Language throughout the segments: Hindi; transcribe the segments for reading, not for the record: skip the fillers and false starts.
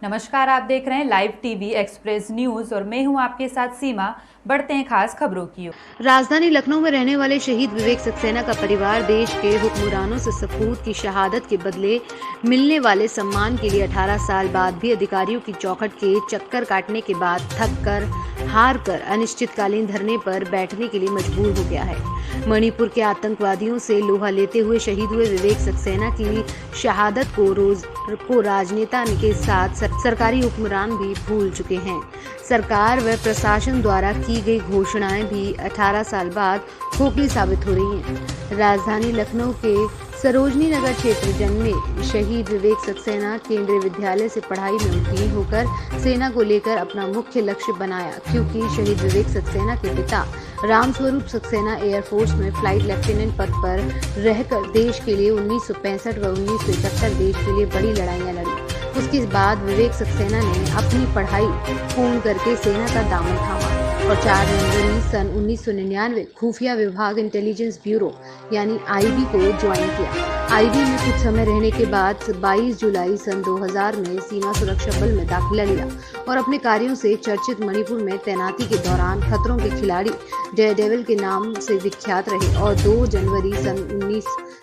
नमस्कार, आप देख रहे हैं लाइव टीवी एक्सप्रेस न्यूज और मैं हूं आपके साथ सीमा। बढ़ते हैं खास खबरों की ओर। राजधानी लखनऊ में रहने वाले शहीद विवेक सक्सेना का परिवार देश के हुक्मरानों से सपूत की शहादत के बदले मिलने वाले सम्मान के लिए 18 साल बाद भी अधिकारियों की चौखट के चक्कर काटने के बाद थक कर हार कर अनिश्चितकालीन धरने पर बैठने के लिए मजबूर हो गया है। मणिपुर के आतंकवादियों से लोहा लेते हुए शहीद हुए विवेक सक्सेना की शहादत को राजनेता के साथ सरकारी हुक्मरान भी भूल चुके हैं। सरकार व प्रशासन द्वारा की गई घोषणाएं भी 18 साल बाद खोखली साबित हो रही हैं। राजधानी लखनऊ के सरोजनी नगर क्षेत्र जन्मे शहीद विवेक सक्सेना केंद्रीय विद्यालय से पढ़ाई में उत्तीर्ण होकर सेना को लेकर अपना मुख्य लक्ष्य बनाया, क्योंकि शहीद विवेक सक्सेना के पिता रामस्वरूप सक्सेना एयरफोर्स में फ्लाइट लेफ्टिनेंट पद पर रहकर देश के लिए 1965 व 1971 देश के लिए बड़ी लड़ाइयां लड़ी। उसके बाद विवेक सक्सेना ने अपनी पढ़ाई पूर्ण करके सेना का दामन थामा और 4 जनवरी सन 1999 खुफिया विभाग इंटेलिजेंस ब्यूरो यानी आईबी को ज्वाइन किया। आईबी में कुछ समय रहने के बाद 22 जुलाई सन 2000 में सीमा सुरक्षा बल में दाखिला लिया और अपने कार्यों से चर्चित मणिपुर में तैनाती के दौरान खतरों के खिलाड़ी डेयरडेविल के नाम से विख्यात रहे और 2 जनवरी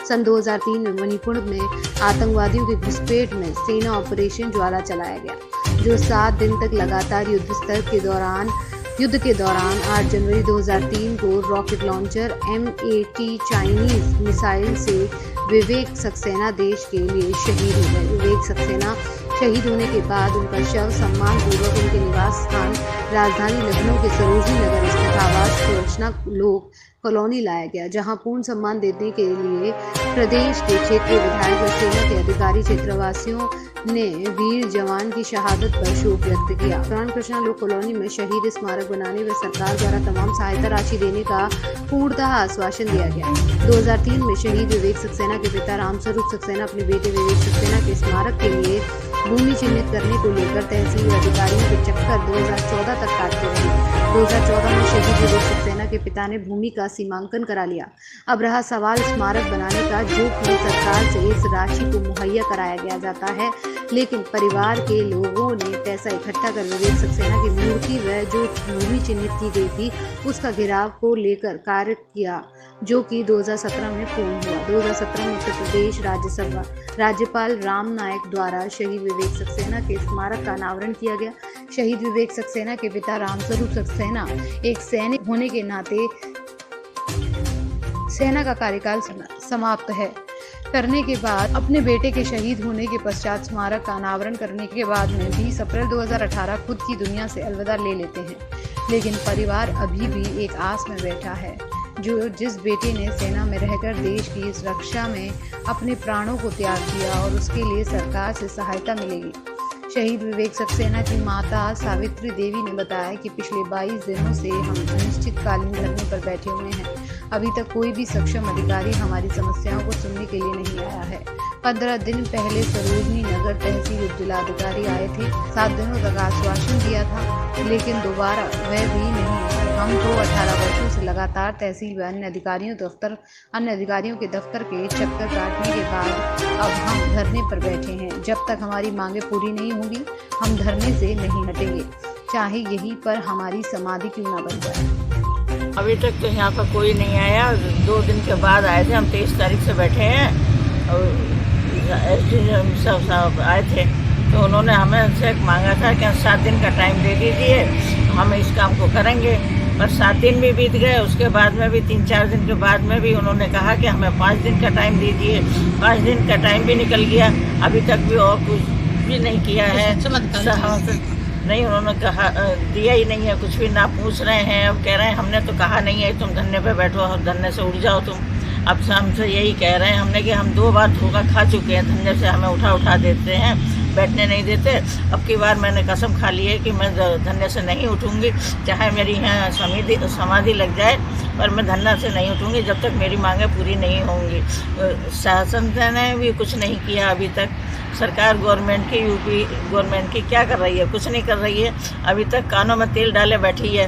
सन 2003 में मणिपुर में आतंकवादियों की घुसपैठ में सेना ऑपरेशन ज्वाला चलाया गया, जो 7 दिन तक लगातार युद्ध के दौरान 8 जनवरी 2003 को rocket launcher MAT Chinese missile से विवेक सक्सेना देश के लिए शहीद हो गए। विवेक सक्सेना शहीद होने के बाद उनका शव सम्मान पूर्वक उनके निवास स्थान राजधानी लखनऊ के सरोजनी नगर स्थित आवास सुरक्षा लोक कॉलोनी लाया गया, जहां पूर्ण सम्मान देने के लिए प्रदेश के क्षेत्रीय विधायक व सेना के अधिकारी क्षेत्रवासियों ने वीर जवान की शहादत पर शोक व्यक्त किया। प्राण लोक कॉलोनी में शहीद स्मारक बनाने व सरकार द्वारा तमाम सहायता राशि देने का पूर्णतः आश्वासन दिया गया। 2003 में शहीद विवेक सक्सेना के पिता रामस्वरूप सक्सेना अपने बेटे विवेक सक्सेना के स्मारक के लिए भूमि चिन्हित करने को लेकर तहसील अधिकारियों के चक्कर 2014 तक काटते रहे। 2014 में शहीद विवेक सक्सेना के पिता ने भूमि का सीमांकन करा लिया। अब रहा सवाल स्मारक बनाने का, जो कि सरकार से इस राशि को मुहैया कराया गया जाता है, लेकिन परिवार के लोगों ने पैसा इकट्ठा कर विवेक सक्सेना की मूर्ति व जो भूमि चिन्हित की गई थी उसका घेराव को लेकर कार्य किया, जो कि 2017 में पूर्ण हुआ। 2017 में उत्तर प्रदेश राज्यपाल राम नायक द्वारा शहीद विवेक सक्सेना के स्मारक का अनावरण किया गया। शहीद विवेक सक्सेना के पिता रामस्वरूप सक्सेना एक सैनिक होने के नाते सेना का कार्यकाल समाप्त करने के बाद अपने बेटे के शहीद होने के पश्चात स्मारक का अनावरण करने के बाद में 20 अप्रैल 2018 खुद की दुनिया से अलविदा ले लेते हैं। लेकिन परिवार अभी भी एक आस में बैठा है, जिस बेटे ने सेना में रहकर देश की इस रक्षा में अपने प्राणों को त्याग दिया और उसके लिए सरकार से सहायता मिलेगी। शहीद विवेक सक्सेना की माता सावित्री देवी ने बताया कि पिछले 22 दिनों से हम अनिश्चितकालीन धरने पर बैठे हुए हैं। अभी तक कोई भी सक्षम अधिकारी हमारी समस्याओं को सुनने के लिए नहीं आया है। 15 दिन पहले सरोजनी नगर तहसील उपजिलाधिकारी आए थे, 7 दिनों तक आश्वासन दिया था, लेकिन दोबारा वह भी नहीं आया। हम तो 18 वर्षों से लगातार तहसील व अन्य अधिकारियों के दफ्तर के चक्कर काटने के बाद अब हम धरने पर बैठे हैं। जब तक हमारी मांगे पूरी नहीं होंगी, हम धरने से नहीं हटेंगे, चाहे यहीं पर हमारी समाधि क्यों ना बन जाए। अभी तक तो यहाँ पर कोई नहीं आया। 2 दिन के बाद आए थे, हम 23 तारीख से बैठे हैं और SDM साहब आए थे, तो उन्होंने हमें से मांगा था कि 7 दिन का टाइम दे दीजिए, हम इस काम को करेंगे। पर 7 दिन भी बीत गए, उसके बाद में भी 3-4 दिन के बाद में भी उन्होंने कहा कि हमें 5 दिन का टाइम दीजिए। 5 दिन का टाइम भी निकल गया, अभी तक भी और कुछ भी नहीं किया है। नहीं, उन्होंने कहा दिया ही नहीं है, कुछ भी ना पूछ रहे हैं। अब कह रहे हैं हमने तो कहा नहीं है तुम धरने पे बैठो और धरने से उठ जाओ तुम। अब से हमसे यही कह रहे हैं हमने कि हम 2 बार धोखा खा चुके हैं, धरने से हमें उठा देते हैं, बैठने नहीं देते। अब की बार मैंने कसम खा ली है कि मैं धरने से नहीं उठूंगी, चाहे मेरी यहाँ समाधि लग जाए, पर मैं धरना से नहीं उठूंगी जब तक मेरी मांगें पूरी नहीं होंगी। शासन ने भी कुछ नहीं किया अभी तक। सरकार गवर्नमेंट की, यूपी गवर्नमेंट की क्या कर रही है? कुछ नहीं कर रही है। अभी तक कानों में तेल डाले बैठी है।